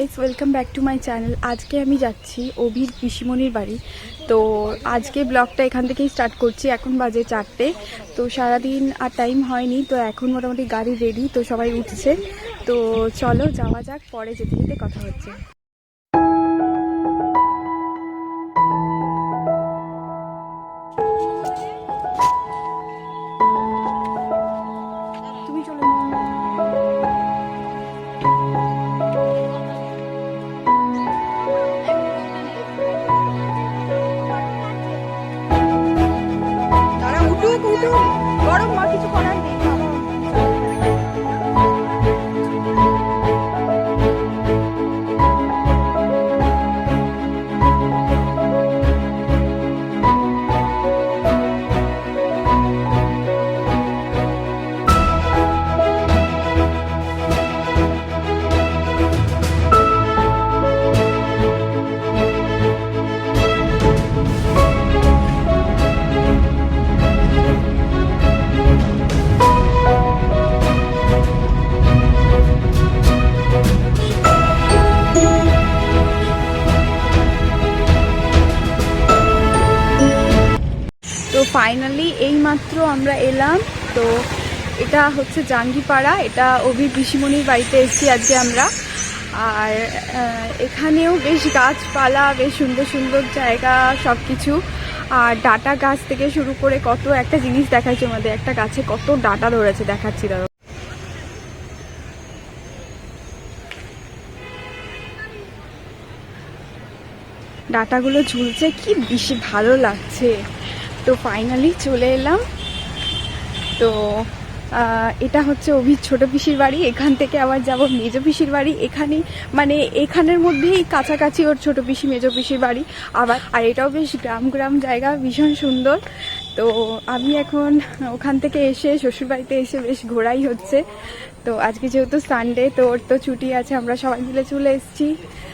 Guys, welcome back to my channel. আজকে আমি যাচ্ছি অভির পিসিমণির বাড়ি। তো আজকে ব্লগটা এখান থেকেই স্টার্ট করছি। এখন বাজে 4টে। তো সারাদিন আর টাইম হয়নি, তো এখন মোটামুটি গাড়ি রেডি, তো সবাই উঠছে। তো চলো যাওয়া যাক, পরে যেতে যেতে কথা হচ্ছে। তুমি চলো। গরম মা, কিছু করার নেই। তো ফাইনালি এইমাত্র আমরা এলাম। তো এটা হচ্ছে জাঙ্গিপাড়া, এটা অভির পিসিমণির বাড়িতে এসেছি আজকে আমরা। আর এখানেও বেশ গাছপালা, বেশ সুন্দর সুন্দর জায়গা, সব কিছু। আর ডাটা গাছ থেকে শুরু করে কত একটা জিনিস দেখাচ্ছে আমাদের। একটা গাছে কত ডাটা ধরেছে, দেখাচ্ছি দাঁড়ো। ডাটাগুলো ঝুলছে, কি বেশি ভালো লাগছে। তো ফাইনালি চলে এলাম। তো এটা হচ্ছে অভির ছোট পিসির বাড়ি। এখান থেকে আবার যাব মেজো পিসির বাড়ি। এখানে মানে এখানের মধ্যেই কাছাকাছি ওর ছোট পিসি মেজো পিসির বাড়ি আবার। আর এটাও বেশ গ্রাম গ্রাম জায়গা, ভীষণ সুন্দর। তো আমি এখন ওখান থেকে এসে শ্বশুরবাড়িতে এসে বেশ ঘোরাই হচ্ছে। তো আজকে যেহেতু সানডে, তো ওর তো ছুটি আছে, আমরা সবাই মিলে চলে এসেছি।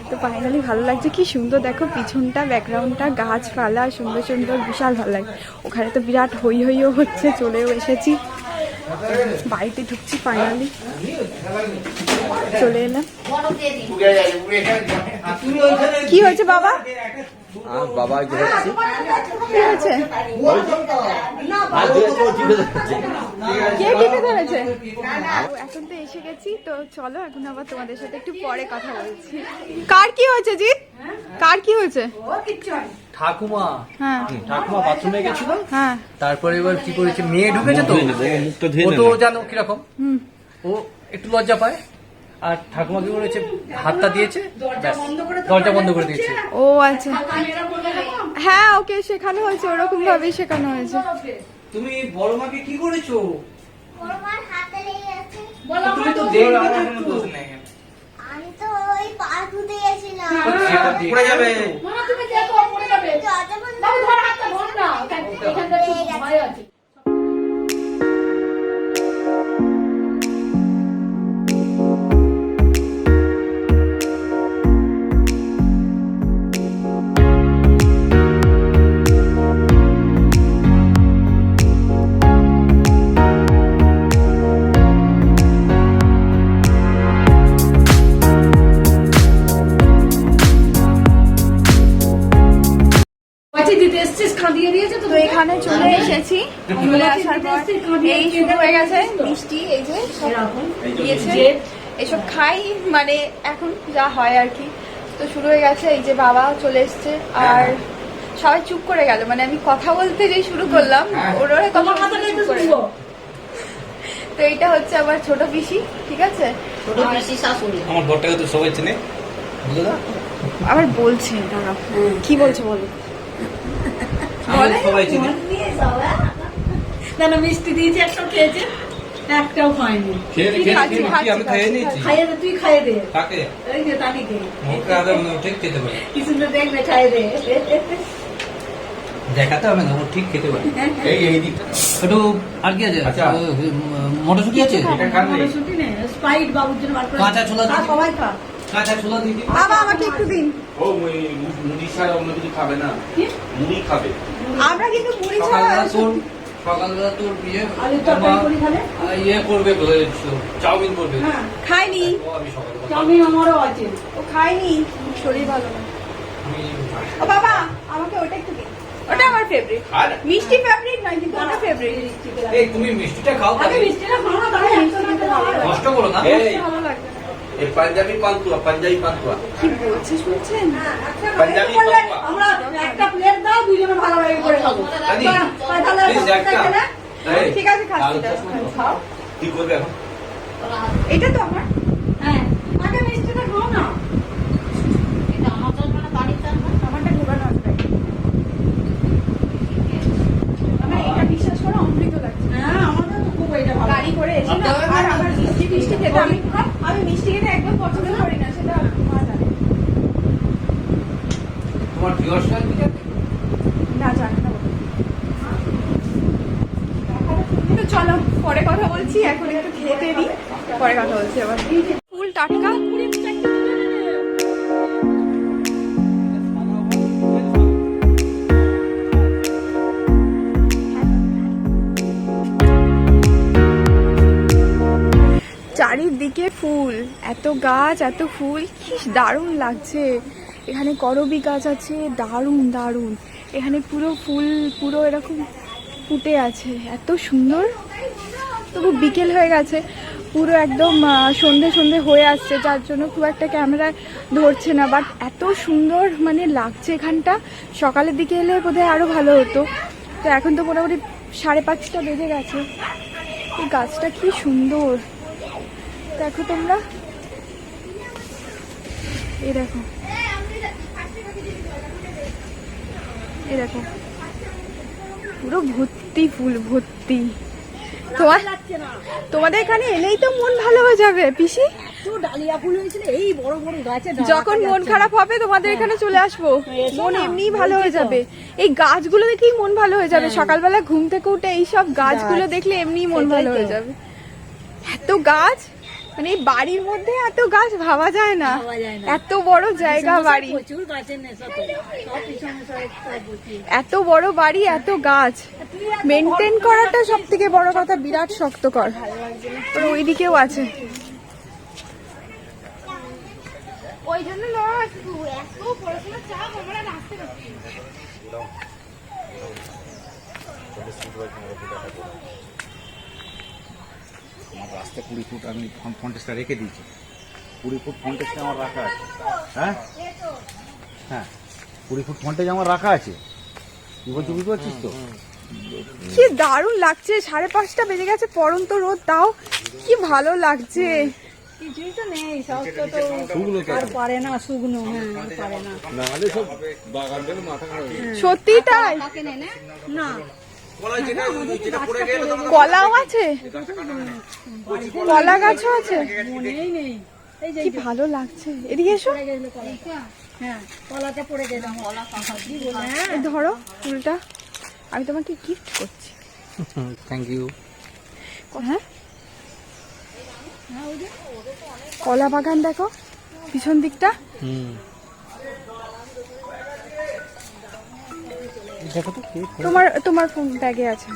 তো ফাইনালি ভালো লাগছে, কি সুন্দর দেখো পিছনটা, ব্যাকগ্রাউন্ডটা, গাছপালা সুন্দর সুন্দর, বিশাল ভালো লাগে। ওখানে তো বিরাট হই হইও হচ্ছে, চলেও এসেছি, বাড়িতে ঢুকছি। ফাইনালি চলে এলাম। কি হয়েছে বাবা? বাবা কি হয়েছে? কে টিপে ধরেছে? এখন তো এসে গেছি, তো চলো এখন আবার তোমাদের সাথে একটু পরে কথা বলছি। কার কি হয়েছে জিৎ? কার কি হয়েছে? ঠাকুমা। হ্যাঁ, ঠাকুমা বাথরুমে গেছিল। হ্যাঁ। তারপরে এবার কি করেছে, মেয়ে ঢুকেছে তো, ও তো জানো কিরকম, ও একটু লজ্জা পায়। আর ঠাকুমা কি করেছে, হাতটা দিয়েছে, দরজা বন্ধ করে দিয়েছে। ও আচ্ছা, হ্যাঁ ওকে শেখানো হয়েছে, ওরকম ভাবেই শেখানো হয়েছে। তুমি বড় মাকে কি করেছো? বড় মার হাতে লেগে আছে। তুমি তো দেখো আমার কোনো দোষ নেই। আমি তো ওই পার ধুতে গেছিলাম। পড়ে যাবে। মামা তুমি দেখো পড়ে যাবে। বাবু ধর হাতটা ধর না, এখানটা খুব ভয় আছে। তো এখানে চলে এসেছি। চলে আসার পর এই শুরু হয়ে গেছে মিষ্টি, এই যে সব দিয়েছে, এসব খাই, মানে এখন যা হয় আর কি। তো শুরু হয়ে গেছে, এই যে বাবা চলে এসছে। আর সবাই চুপ করে গেল, মানে আমি কথা বলতে যে শুরু করলাম, ওরা কথা চুপ করে গেল। তো এটা হচ্ছে আমার ছোট পিসি, ঠিক আছে, আমার বরটাকে তো সবাই চেনে, বুঝলে না? আবার বলছে, দাঁড়াও কি বলছে বলো। সবাই চেনে। না মিষ্টি দিয়েছে, একটাও খেয়েছে, একটাও খায়নি। আমি খাইয়ে নিয়েছি। খাইয়ে দে, তুই খাইয়ে দে। কাকে? এই যে তানিকে। মুখে আদর ঠিক খেতে পারে। কি সুন্দর দেখবে, খাইয়ে দে। দেখাতে হবে না, ও ঠিক খেতে পারে। এই দিকটা একটু আর কি আছে? মটরশুঁটি আছে? মটরশুঁটি নেই, স্প্রাইট বাবুর জন্য বার করে। কাঁচা ছোলা দিবি? সবাই খা। কাঁচা ছোলা দিবি? বাবা আমাকে একটু দিন। ও মুড়ি ছাড়া অন্য কিছু খাবে না, মুড়ি খাবে। আমরা কিন্তু মুড়ি সকালবেলা ছাড়া তোর সকালবেলা তোর বিয়ে আলুর তরকারি করি তাহলে? ইয়ে করবে বলেছিল, চাউমিন করবে। হ্যাঁ, খাইনি, আমি সকালবেলা চাউমিন আমারও আছে। ও খাইনি, শরীর ভালো না। ও বাবা, আমাকে ওটা একটু দিন। ওটা আমার ফেভারিট। আর মিষ্টি ফেভারিট নয়, কিন্তু ওটা ফেভারিট। এই তুমি মিষ্টিটা খাও, আগে তাহলে মিষ্টিটা খাও না, তাহলে একসাথে খেতে হবে। নষ্ট করো না। ভালো লাগবে না। पंजाबी पानतुआ पंजाबी पानतुआ কি বলছে শুনছেন? पंजाबी বললে पानतुआ আমরা একটা প্লেট দাও, দুজনে ভাগাভাগি করে খাবো। দাদি, তাহলে প্লিজ একটা। এই, ঠিক আছে, খাচ্ছি দাও, খাও। কি করবে এখন? এটা তো আমার। হ্যাঁ, আগে মিষ্টিটা খাও না। আমারটা ঢোকানো আছে। আমার এটা বিশ্বাস করো অমৃত লাগছে। হ্যাঁ, আমাদের তো খুব এটা ভালো। গাড়ি করে এসে না, আর আমার মিষ্টি মিষ্টি খেতে আমি মিষ্টি খেতে একদম পছন্দ করি না, সেটা মা জানে। তোমার ভিউয়ার্সরা কি জানে? না জানে না বলে। তো চলো পরে কথা বলছি, এখন একটু খেতে দিই, পরে কথা বলছি আবার। ফুল টাটকা। চারিদিকে ফুল, এত গাছ এত ফুল, কি দারুণ লাগছে। এখানে করবী গাছ আছে, দারুণ দারুণ। এখানে পুরো ফুল পুরো এরকম ফুটে আছে, এত সুন্দর। তবু বিকেল হয়ে গেছে, পুরো একদম সন্ধে সন্ধে হয়ে আসছে, যার জন্য খুব একটা ক্যামেরা ধরছে না, বাট এত সুন্দর মানে লাগছে এখানটা। সকালের দিকে এলে বোধহয় আরো ভালো হতো। তো এখন তো মোটামুটি 5:30 বেজে গেছে। এই গাছটা কি সুন্দর দেখো তোমরা, এই দেখো, এই দেখো, পুরো ভর্তি ফুল ভর্তি। তোমাদের এখানে এলেই তো মন ভালো হয়ে যাবে পিসি। তো ডালিয়া ফুল হয়েছিল এই বড় বড় গাছে। যখন মন খারাপ হবে তোমাদের এখানে চলে আসবো, মন এমনিই ভালো হয়ে যাবে। এই গাছগুলো দেখেই মন ভালো হয়ে যাবে। সকালবেলা ঘুম থেকে উঠে এই সব গাছগুলো দেখলে এমনিই মন ভালো হয়ে যাবে। এত গাছ, মানে এই বাড়ির মধ্যে এত গাছ ভাবা যায় না, এত বড় জায়গা বাড়ি, প্রচুর গাছের নেশা তো, সব পিছনে সব প্রচুর। এত বড় বাড়ি, এত গাছ মেনটেন করাটা সব থেকে বড় কথা, বিরাট শক্তকর। আর ওইদিকেও আছে। ওই জন্য এত পড়াশোনার চাপ, আমরা রাস্তা আমার রাস্তা 20 ফুট আমি ফন্টেসটা রেখে দিয়েছি, 20 ফুট ফন্টেসটা আমার রাখা আছে। হ্যাঁ হ্যাঁ 20 ফুট ফন্টেজ আমার রাখা আছে। কি বলছি বুঝতে পারছিস তো? কি দারুণ লাগছে। 5:30 বেজে গেছে, পড়ন্ত রোদ, তাও কি ভালো লাগছে। কিছুই তো নেই, সব তো শুকনো তো আর পারে না, শুকনো। হ্যাঁ, আর পারে না। নাহলে সব বাগান থেকে মাথা খারাপ হয়ে যাবে। সত্যি তাই। না, কলাই যেটা পড়ে গেল কলাও আছে, কলা গাছও আছে, মনেই নেই। এই যে কি ভালো লাগছে। এদিকে এসো, পড়ে গেল কলা। হ্যাঁ, কলাটা পড়ে গেল। কলা কাঁচা কি বলে? হ্যাঁ, এই ধরো ফুলটা, আমি তোমাকে গিফট করছি। Thank you. হ্যাঁ, কলা বাগান দেখো পিছন দিকটা। তোমার তোমার ফোন ব্যাগে আছে।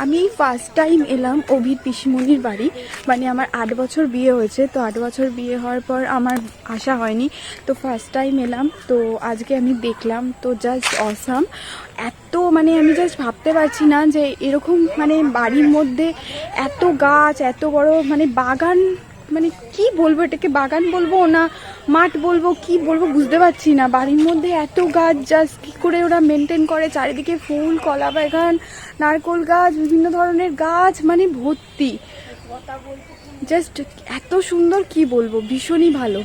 আমি ফার্স্ট টাইম এলাম অভির পিসিমণির বাড়ি, মানে আমার 8 বছর বিয়ে হয়েছে, তো 8 বছর বিয়ে হওয়ার পর আমার আসা হয়নি, তো ফার্স্ট টাইম এলাম। তো আজকে আমি দেখলাম, তো জাস্ট অসাম। এত মানে আমি জাস্ট ভাবতে পারছি না যে এরকম মানে বাড়ির মধ্যে এত গাছ, এত বড় মানে বাগান, মানে কি বলবো, এটাকে বাগান বলবো না মাঠ বলবো, কি বলবো বুঝতে পারছি না। বাড়ির মধ্যে এত গাছ, জাস্ট কি করে ওরা মেনটেন করে, চারিদিকে ফুল, কলা বাগান, নারকেল গাছ, বিভিন্ন ধরনের গাছ, মানে ভর্তি। জাস্ট এত সুন্দর, কি বলবো, ভীষণই ভালো।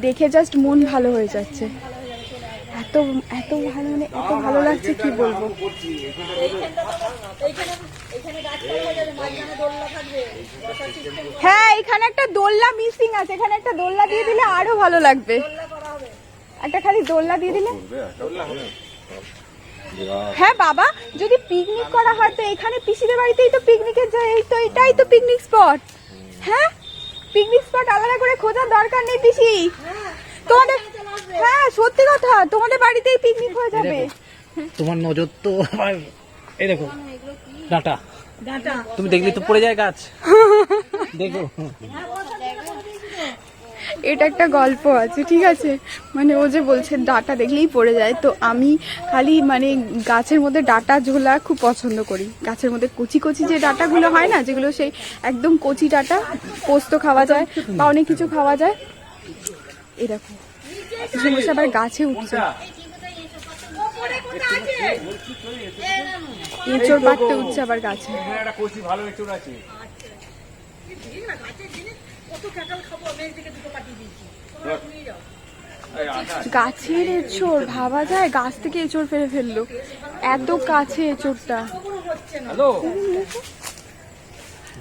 দেখে জাস্ট মন ভালো হয়ে যাচ্ছে, এত এত ভালো, মানে এত ভালো লাগছে, কি বলবো। হ্যাঁ, এখানে একটা দোলনা মিসিং আছে, এখানে একটা দোলনা দিয়ে দিলে আরো ভালো লাগবে। একটা খালি দোলনা দিয়ে দিলে। হ্যাঁ বাবা, যদি পিকনিক করা হয় তো এখানে পিসিদের বাড়িতেই তো পিকনিকের জায়গা, এই তো এটাই তো পিকনিক স্পট। হ্যাঁ, পিকনিক স্পট আলাদা করে খোঁজার দরকার নেই পিসি তোমাদের। হ্যাঁ সত্যি কথা, তোমাদের বাড়িতেই পিকনিক হয়ে যাবে। তোমার নজর তো আবার এই দেখো ডাঁটা, তুমি দেখলে তো পড়ে যায় গাছ। দেখো এটা একটা গল্প আছে, ঠিক আছে, মানে ও যে বলছে ডাটা দেখলেই পড়ে যায়, তো আমি খালি মানে গাছের মধ্যে ডাটা ঝোলা খুব পছন্দ করি। গাছের মধ্যে কচি কচি যে ডাটাগুলো হয় না, যেগুলো সেই একদম কচি ডাটা, পোস্ত খাওয়া যায় বা অনেক কিছু খাওয়া যায়। এই দেখো ঝিমুস আবার গাছে উঠছে, এঁচড় পাড়তে উঠছে আবার গাছে। একটা কচি ভালো এঁচড় আছে। গাছের এঁচড় ভাবা যায়, গাছ থেকে এঁচড় ফেলে ফেললো, এত কাছে এঁচড়টা। হ্যালো,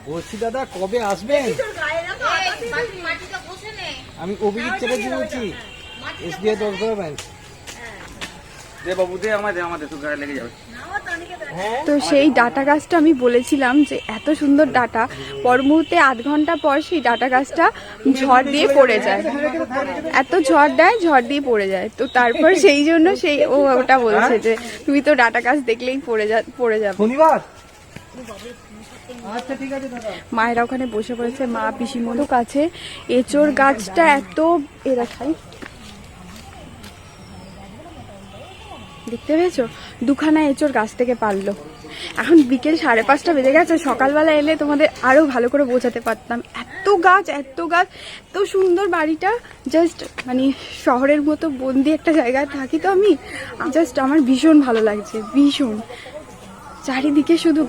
বলছি দাদা কবে আসবেন? আমি অভিজিৎ চ্যাটার্জি বলছি, SBI 10 ব্যাংক। দে বাবু দে, আমাদের তো গায়ে লেগে যাবে। তো সেই ডাটা গাছটা আমি বলেছিলাম যে এত সুন্দর ডাটা, পর মুহূর্তে আধ ঘন্টা পর সেই ডাটা গাছটা ঝড় দিয়ে পড়ে যায়, এত ঝড় দেয়, ঝড় দিয়ে পড়ে যায়। তো তারপর সেই জন্য সেই ও ওটা বলছে যে তুমি তো ডাটা গাছ দেখলেই পড়ে যাবে। শনিবার, আচ্ছা ঠিক আছে দাদা। মায়েরা ওখানে বসে পড়েছে, মা পিসিমণির কাছে। এঁচড় গাছটা এত এরা খাই, দেখতে পেয়েছো, দুখানা এঁচড় গাছ থেকে পারলো। এখন বিকেল 5:30 বেজে গেছে, সকালবেলা এলে তোমাদের আরো ভালো করে বোঝাতে পারতাম। এত গাছ, এত গাছ, এত সুন্দর বাড়িটা, জাস্ট মানে শহরের মতো বন্দি একটা জায়গায় থাকি তো আমি, জাস্ট আমার ভীষণ ভালো লাগছে, ভীষণ। চারিদিকে শুধু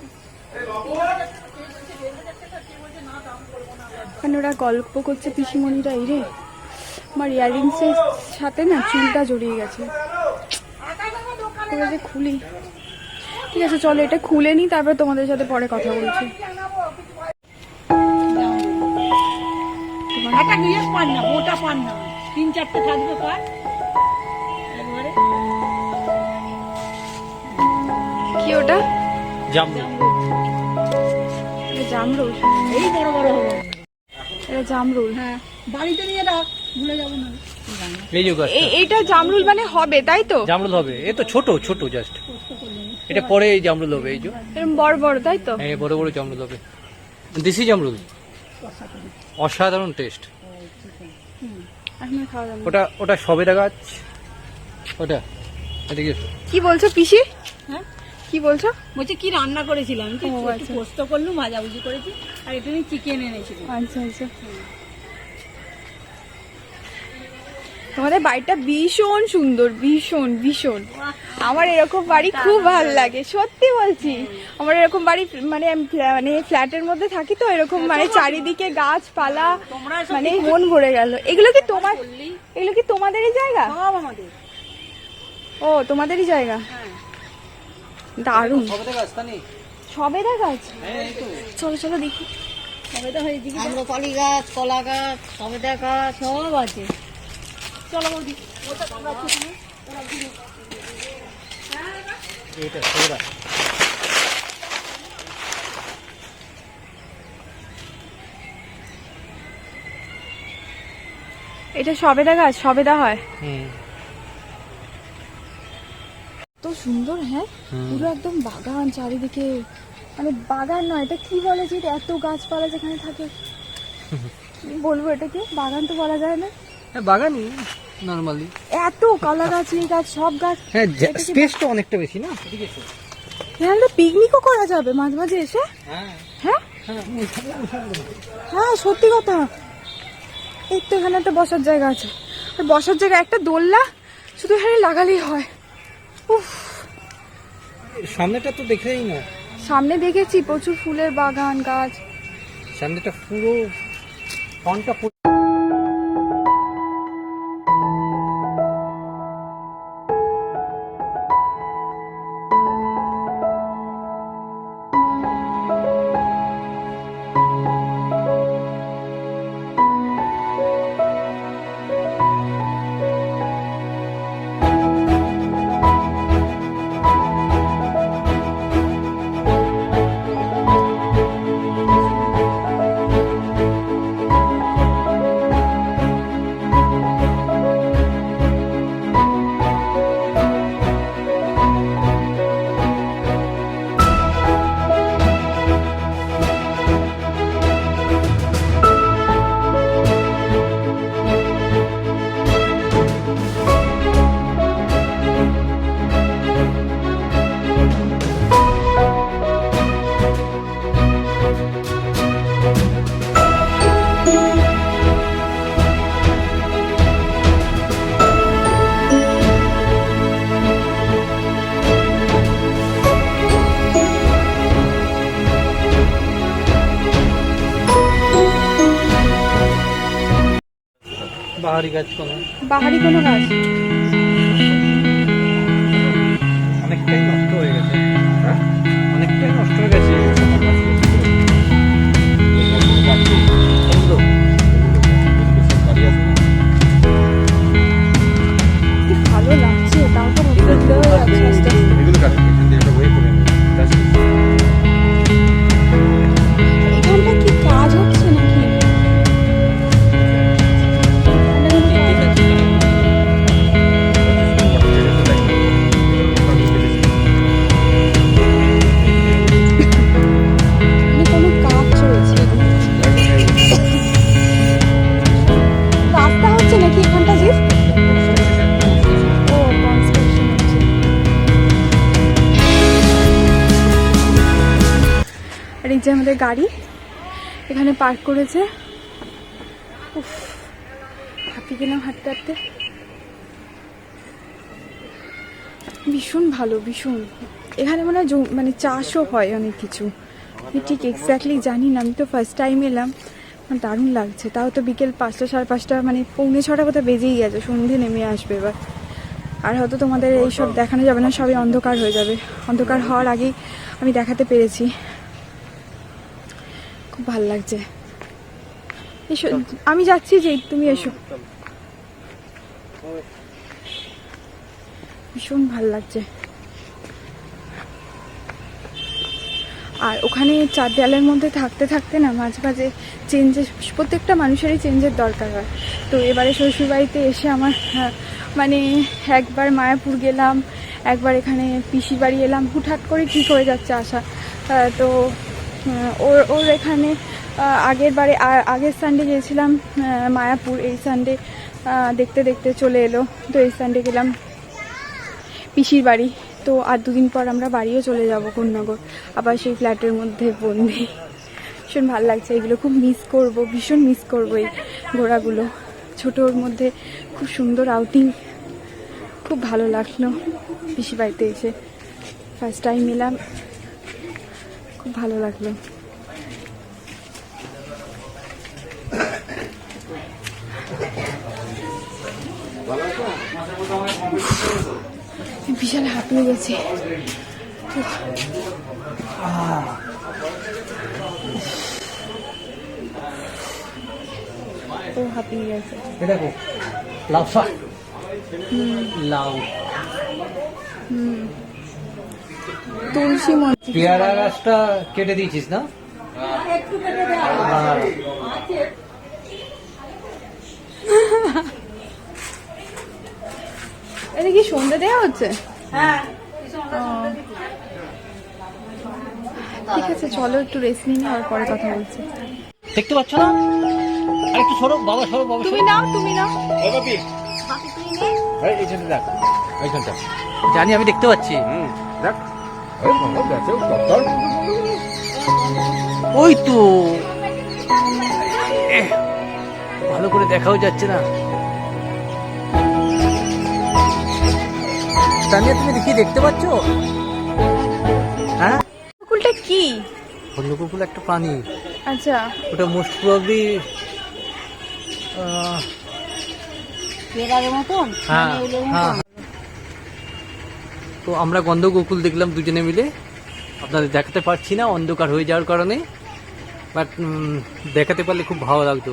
ওখানে ওরা গল্প করছে পিসিমণিরা। এই রে, আমার ইয়াররিংসের সাথে না চুলটা জড়িয়ে গেছে, যে খুলি। ঠিক আছে চলো এটা খুলে নি, তারপর তোমাদের সাথে পরে কথা বলছি। একটা নিয়ে পান না, মোটা পান না, 3-4টে থাকবে পান একবারে। কি ওটা? জামরুল, এটা জামরুল, এই বড় বড় হবে। এটা জামরুল। হ্যাঁ, বাড়িতে নিয়ে রাখ, ভুলে যাবো না। এই যে গাছ, এইটা জামরুল মানে হবে, তাই তো? জামরুল হবে। এ তো ছোট ছোট জাস্ট, এটা পরে এই জামরুল হবে। এই যে এরকম বড় বড়, তাই তো? হ্যাঁ, বড় বড় জামরুল হবে। দেশি জামরুল, অসাধারণ টেস্ট। এখন আর খাওয়া যাবে না। ওটা ওটা সবেদা গাছ, ওটা এদিকে এসো। কি বলছো পিসি? হ্যাঁ, কি বলছো? বলছি কি রান্না করেছিলাম, ও, একটু আচ্ছা। পোস্ত করলুম, ভাজাভুজি করেছি, আর একটু চিকেন এনেছিলাম। আচ্ছা আচ্ছা। তোমাদের বাড়িটা ভীষণ সুন্দর, ভীষণ ভীষণ। আমার এরকম বাড়ি খুব ভালো লাগে, সত্যি বলছি। আমার এরকম বাড়ি মানে আমি মানে ফ্ল্যাটের মধ্যে থাকি তো, এরকম মানে চারিদিকে গাছপালা, মানে মন ভরে গেল। এগুলো কি তোমার, এগুলো কি তোমাদেরই জায়গা? সব আমাদের। ও তোমাদেরই জায়গা, দারুণ। সবেদা গাছ তা নেই? সবেদা গাছ, চলো চলো দেখি। সবেদা হয়েছে কি, আম্রপালি গাছ, কলা গাছ, সবেদা গাছ সব আছে। চলো বৌদি, এটা সবেদা। এটা সবেদা গাছ, সবেদা হয়। হুম, তো সুন্দর, হ্যাঁ পুরো একদম বাগান চারিদিকে, মানে বাগান নয় এটা কি বলে, যে এটা এত গাছপালা যেখানে থাকে, কি বলবো এটাকে, বাগান তো বলা যায় না, বাগানই নরমালি। এত কলা গাছ, এই গাছ, সব গাছ। হ্যাঁ, এটা কি স্পেসটা অনেকটা বেশি না? এদিকে এসো। এখানে তো পিকনিকও করা যাবে মাঝে মাঝে এসে। হ্যাঁ হ্যাঁ হ্যাঁ, হ্যাঁ সত্যি কথা। এই তো এখানে একটা বসার জায়গা আছে, আর বসার জায়গা একটা দোলনা শুধু এখানে লাগালেই হয়। উফ, সামনেটা তো দেখলেই না, সামনে দেখেছি প্রচুর ফুলের বাগান, গাছ। সামনেটা পুরো ফন্টটা বাহারি গাছ কোনো বাহারি কোনো গাছ? অনেকটাই নষ্ট হয়ে গেছে। হ্যাঁ, অনেকটাই নষ্ট হয়ে গেছে। সুন্দর। কি ভালো লাগছে, তাও তো বদলে হয়ে যাচ্ছে আস্তে আস্তে। এগুলো কাটে, এখান থেকে একটা ওয়ে করে নেবে। এখানটা কি কাজ হচ্ছে নাকি? এখানে কোনো কাজ চলছে। রাস্তা হচ্ছে নাকি এখানটা যে? ও, কনস্ট্রাকশন হচ্ছে। আর এই যে আমাদের গাড়ি এখানে পার্ক করেছে। উফ, হাঁপিয়ে গেলাম হাঁটতে হাঁটতে। ভীষণ ভালো, ভীষণ। এখানে মনে হয় মানে চাষও হয় অনেক কিছু। আমি ঠিক এক্স্যাক্টলি জানি না, আমি তো ফার্স্ট টাইম এলাম। আমার দারুণ লাগছে। তাও তো বিকেল 5টা 5:30 মানে 5:45 কোথাও বেজেই গেছে, সন্ধে নেমে আসবে এবার। আর হয়তো তোমাদের এইসব দেখানো যাবে না, সবই অন্ধকার হয়ে যাবে। অন্ধকার হওয়ার আগেই আমি দেখাতে পেরেছি। খুব ভালো লাগছে। এসো, আমি যাচ্ছি, যে তুমি এসো। ভীষণ ভালো লাগছে। আর ওখানে চার দেয়ালের মধ্যে থাকতে থাকতে না মাঝে মাঝে চেঞ্জেস, প্রত্যেকটা মানুষেরই চেঞ্জের দরকার হয়। তো এবারে শ্বশুরবাড়িতে এসে আমার মানে একবার মায়াপুর গেলাম, একবার এখানে পিসির বাড়ি এলাম, হুটহাট করে ঠিক হয়ে যাচ্ছে আসা। তো ওর এখানে আগের সানডে গিয়েছিলাম মায়াপুর, এই সানডে দেখতে দেখতে চলে এলো। তো এই সানডে গেলাম পিসির বাড়ি। তো আর 2 দিন পর আমরা বাড়িও চলে যাব কোন্নগর, আবার সেই ফ্ল্যাটের মধ্যে বন্দি। ভীষণ ভালো লাগছে, এগুলো খুব মিস করব, ভীষণ মিস করব এই ঘোরাগুলো। ছোটোর মধ্যে খুব সুন্দর আউটিং, খুব ভালো লাগলো পিসির বাড়িতে এসে। ফার্স্ট টাইম এলাম, খুব ভালো লাগলো। বিশাল হাঁপিয়ে গেছে। ও হাঁপিয়ে গেছে। দেখো লাউ শাক, লাউ, তুলসী মঞ্চ। পেয়ারা গাছটা কেটে দিয়েছিস না? এটা কি সন্ধ্যে দেওয়া হচ্ছে? হ্যাঁ, ঠিক আছে, চলো একটু রেস্ট নিয়ে আর পরে কথা বলছি। দেখতে পাচ্ছ না? আর একটু সরো বাবা, সরো বাবা, তুমি নাও, তুমি নাও। এইখানটা দেখ, এইখানটা। জানি, আমি দেখতে পাচ্ছি। দেখ, ওই তো ভালো করে দেখাও যাচ্ছে না। তানিয়া, তুমি কি দেখতে পাচ্ছ? হ্যাঁ, কুকুরটা কি? বন্যকুকুর একটা প্রাণী। আচ্ছা, ওটা মোস্ট প্রবাবলি পেয়ারার মতন। হ্যাঁ মানে ওগুলোর হ্যাঁ। মতন। তো আমরা গন্ধগোকুল দেখলাম দুজনে মিলে। আপনাদের দেখাতে পারছি না অন্ধকার হয়ে যাওয়ার কারণে, বাট দেখাতে পারলে খুব ভালো লাগতো।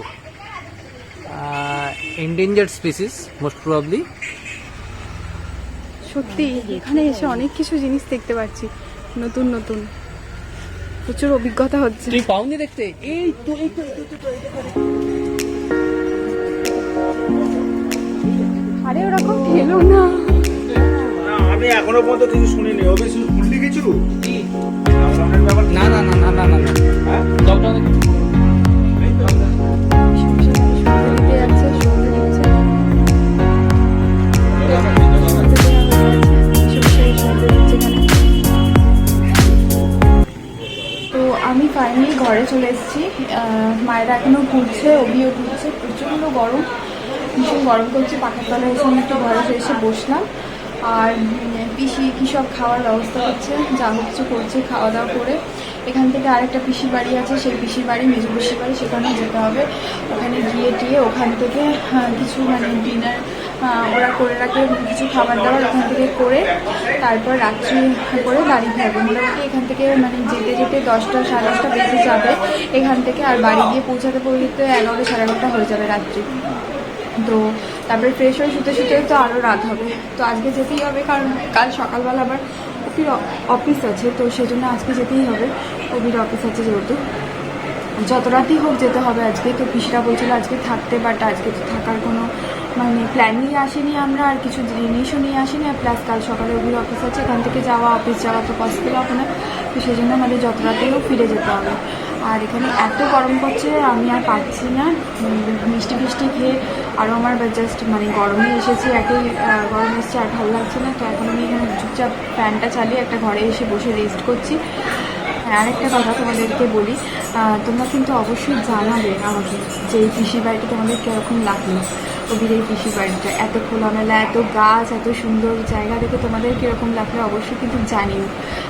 Endangered species most probably. সত্যি এখানে এসে অনেক কিছু জিনিস দেখতে পাচ্ছি, নতুন নতুন, প্রচুর অভিজ্ঞতা হচ্ছে। তুই পাওনি দেখতে? এই তো এই তো আরে ওরকম খেলো না। আমি এখনো পর্যন্ত কিছু শুনিনি। ওকে শুধু ভুলতে কিছু না না না না না না না। হ্যাঁ, যাও যাও দেখি। সন্ধে যাচ্ছে, সন্ধে দিচ্ছে। তো আমি ফাইনালি ঘরে চলে এসেছি। মায়েরা এখনো ঘুরছে, অভিও ঘুরছে। প্রচণ্ড গরম, ভীষণ গরম করছে। পাখার তলায় এসে আমি একটু ঘরে এসে বসলাম। আর পিসি কী সব খাওয়ার ব্যবস্থা করছে, যা কিছু করছে, খাওয়া দাওয়া করে এখান থেকে আরেকটা পিসির বাড়ি আছে, সেই পিসির বাড়ি মেজো পিসির বাড়ি, সেখানে যেতে হবে। ওখানে গিয়ে টিয়ে ওখান থেকে কিছু মানে ডিনার ওরা করে রাখে, কিছু খাবার দাবার ওখান থেকে করে তারপর রাত্রি করে বাড়ি ফিরবো। মোটামুটি এখান থেকে মানে যেতে যেতে 10টা সাড়ে 10টা বেজে যাবে এখান থেকে, আর বাড়ি গিয়ে পৌঁছাতে পৌঁছাতে 11 সাড়ে 11টা হয়ে যাবে রাত্রি। তো তারপরে ফ্রেশ হয়ে শুতে শুতে তো আরও রাত হবে। তো আজকে যেতেই হবে, কারণ কাল সকালবেলা আবার অফির অফিস আছে, তো সেজন্য আজকে যেতেই হবে। অফির অফিস আছে যেহেতু, যত রাতই হোক যেতে হবে আজকে। তো পিসিরা বলছিল আজকে থাকতে, বাট আজকে তো থাকার কোনো মানে প্ল্যানই আসেনি আমরা, আর কিছু জিনিসও নিয়ে আসিনি। আর প্লাস কাল সকালে অফির অফিস আছে, এখান থেকে যাওয়া অফিস যাওয়া তো পসিবল হবে না। তো সেই জন্য আমাদের যত রাতেও ফিরে যেতে হবে। আর এখানে এত গরম করছে, আমি আর পারছি না। মিষ্টি ফিষ্টি খেয়ে আরও আমার জাস্ট মানে গরমে এসেছি, একই গরম এসছে, আর ভালো লাগছে না। তো এখন আমি এখানে চুপচাপ ফ্যানটা চালিয়ে একটা ঘরে এসে বসে রেস্ট করছি। আরেকটা কথা তোমাদেরকে বলি, তোমরা কিন্তু অবশ্যই জানাবে আমাকে যে এই পিসির বাড়িটা তোমাদের কীরকম লাগলো। কবির এই পিসির বাড়িটা এত খোলামেলা, এত গাছ, এত সুন্দর জায়গা দেখে তোমাদের কীরকম লাগলো অবশ্যই কিন্তু জানিও।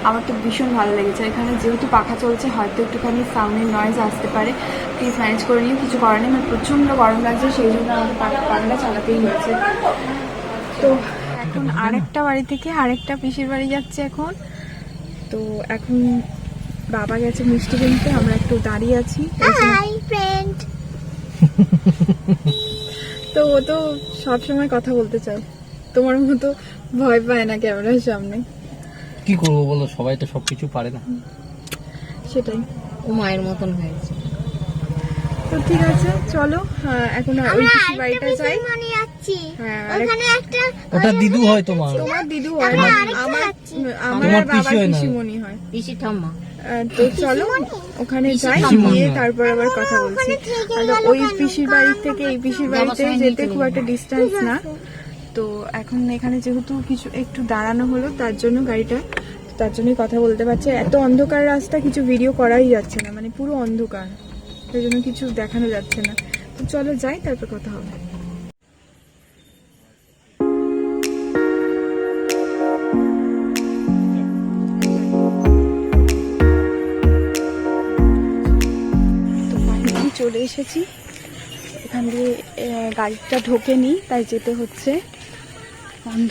আমার তো ভীষণ ভালো লেগেছে। এখানে যেহেতু পাখা চলছে, হয়তো একটুখানি সাউন্ডের নয়েজ আসতে পারে, প্লিজ ম্যানেজ করে নিও, কিছু করার নেই। আমার প্রচণ্ড গরম লাগছে, সেই জন্য আমাকে পাখাটা চালাতেই হয়েছে। তো এখন আরেকটা বাড়ি থেকে আরেকটা পিসির বাড়ি যাচ্ছে এখন। তো এখন বাবা গেছে মিষ্টি কিনতে, আমরা একটু দাঁড়িয়ে আছি। Hi friend. তো ও তো সবসময় কথা বলতে চায়, তোমার মতো ভয় পায় না ক্যামেরার সামনে। কি করবো বলো, সবাই তো সবকিছু পারে না। সেটাই। ও মায়ের মতন হয়েছে। তো ঠিক আছে, চলো এখন ওই পিসির বাড়িটা যাই। মনে যাচ্ছি হ্যাঁ, ওখানে একটা ওটা দিদু হয় তোমার। তোমার দিদু হয়, আমরা আমার আরেকটা আমার যাচ্ছি। তোমার বাবার পিসি হয় না। পিসিমণি হয়। পিসি ঠাম্মা। তো চলো ওখানে যাই, পিসিমণি গিয়ে হয়। তারপর আবার কথা বলছি। আর ওই পিসির বাড়ি থেকে এই পিসির বাড়িতে যেতে খুব একটা ডিস্টেন্স না। তো এখন এখানে যেহেতু কিছু একটু দাঁড়ানো হলো, তার জন্য গাড়িটা, তার জন্যই কথা বলতে পারছে। এত অন্ধকার রাস্তা, কিছু ভিডিও করাই যাচ্ছে না, মানে পুরো অন্ধকার, সেই জন্য কিছু দেখানো যাচ্ছে না। তো চলো যাই, তারপর কথা হবে। তো ফাইনালি চলে এসেছি। এখান দিয়ে গাড়িটা ঢোকেনি, তাই যেতে হচ্ছে। বন্ধ।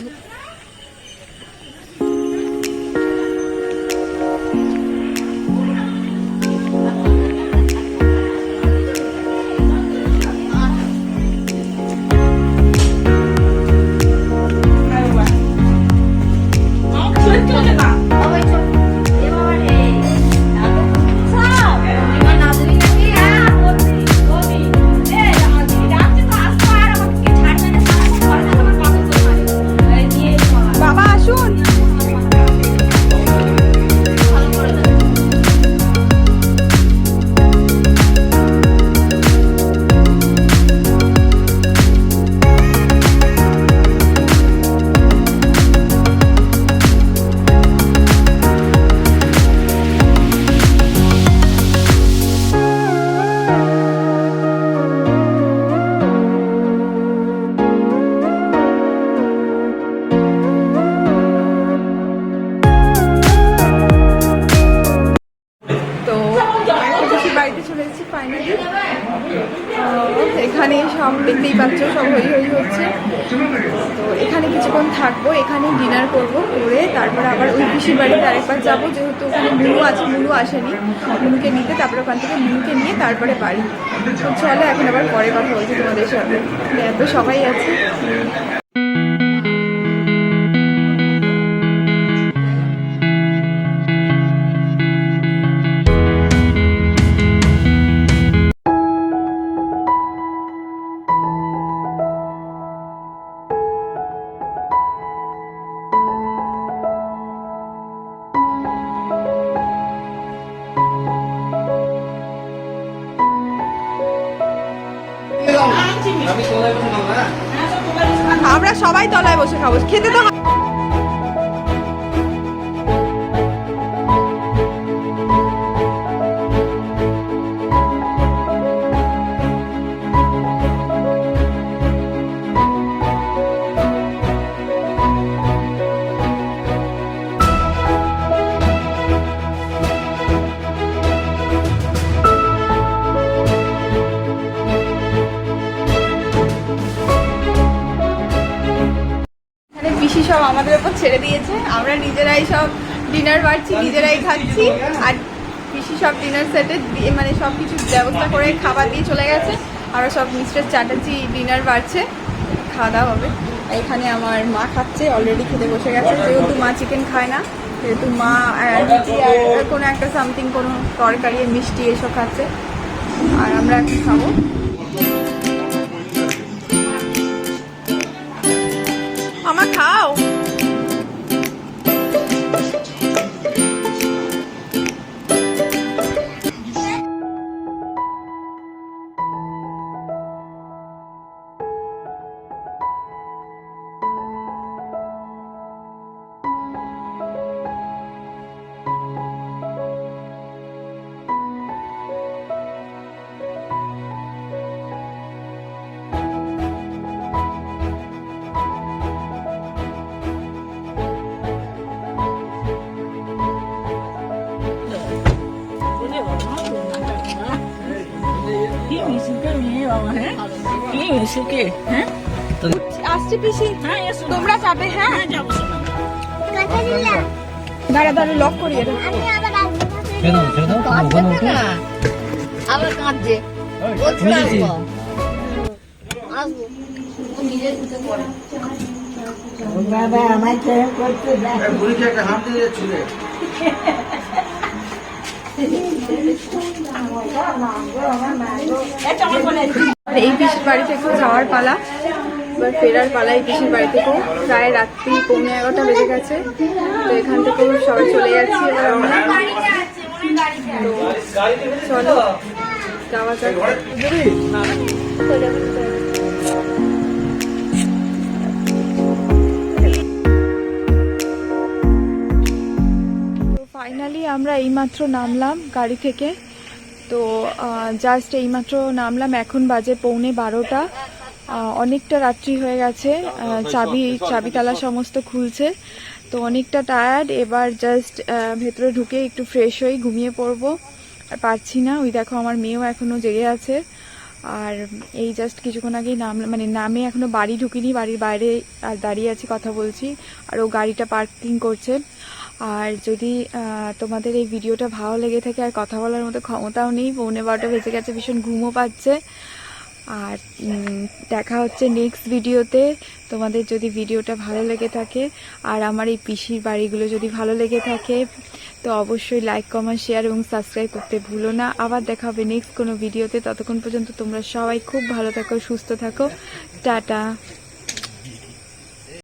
বাবা আসুন। তো একটা পিসির বাড়িতে চলে এসেছি ফাইনালি। এখানে সব দেখতেই পাচ্ছ, সব হই হই হচ্ছে। তো এখানে কিছুক্ষণ থাকবো, এখানে ডিনার করবো, করে তারপরে আবার ওই পিসির বাড়িতে আরেকবার যাবো, যেহেতু ওখানে মুনু আছে, মুনু আসেনি, মুনুকে নিতে, তারপরে ওখান থেকে মুনুকে নিয়ে তারপরে বাড়ি। তো চলো এখন আবার পরে কথা বলছি তোমাদের সাথে, এত সবাই আছে। আমরা সবাই তলায় বসে খাবো, খেতে তো পিসি সব আমাদের ওপর ছেড়ে দিয়েছে, আমরা নিজেরাই সব ডিনার বাড়ছি, নিজেরাই খাচ্ছি। আর পিসি সব ডিনার সেটে মানে সব কিছু ব্যবস্থা করে খাবার দিয়ে চলে গেছে। আমরা সব মিস্টার চ্যাটার্জি ডিনার বাড়ছে, খাওয়া দাওয়া হবে। এখানে আমার মা খাচ্ছে, অলরেডি খেতে বসে গেছে। যেহেতু মা চিকেন খায় না, যেহেতু মা রুটি আর কোনো একটা সামথিং, কোনো তরকারি মিষ্টি এসব খাচ্ছে, আর আমরা এখন খাবো। আমার খাও। আসছে পিসি, তোমরা যাবে? হ্যাঁ কথা দিলাম দাঁড়া দাঁড়া, লক করি এটা। আমি আবার আসবো। আবার কাঁদছে, বলছে আসবো আসবো, ও নিজের ভিতরে পড়ে। বুড়িকে একটা হাত দিয়ে ছুঁড়ে এই পিসির বাড়ি থেকেও যাওয়ার পালা, এবার ফেরার পালা এই পিসির বাড়ি থেকেও। প্রায় রাত্রি 11:15 বেজে গেছে। তো এখান থেকেও সবাই চলে যাচ্ছি এবার আমরা। তো চলো যাওয়া যাক। ফাইনালি আমরা এইমাত্র নামলাম গাড়ি থেকে। তো জাস্ট এইমাত্র নামলাম, এখন বাজে 11:15। অনেকটা রাত্রি হয়ে গেছে, চাবি তালা সমস্ত খুলছে। তো অনেকটা টায়ার্ড, এবার জাস্ট ভেতরে ঢুকে একটু ফ্রেশ হয়ে ঘুমিয়ে পড়বো। আর পারছি না, ওই দেখো আমার মেয়েও এখনও জেগে আছে। আর এই জাস্ট কিছুক্ষণ আগেই নামলাম, মানে নামে এখনও বাড়ি ঢুকিনি, বাড়ির বাইরে আর দাঁড়িয়ে আছি, কথা বলছি। আর ও গাড়িটা পার্কিং করছে। আর যদি তোমাদের এই ভিডিওটা ভালো লেগে থাকে, আর কথা বলার মতো ক্ষমতাও নেই, 11:15 বেজে গেছে, ভীষণ ঘুমও পাচ্ছে। আর দেখা হচ্ছে নেক্সট ভিডিওতে। তোমাদের যদি ভিডিওটা ভালো লেগে থাকে আর আমার এই পিসির বাড়িগুলো যদি ভালো লেগে থাকে, তো অবশ্যই লাইক, কমেন্ট, শেয়ার এবং সাবস্ক্রাইব করতে ভুলো না। আবার দেখা হবে নেক্সট কোনো ভিডিওতে। ততক্ষণ পর্যন্ত তোমরা সবাই খুব ভালো থাকো, সুস্থ থাকো। টাটা।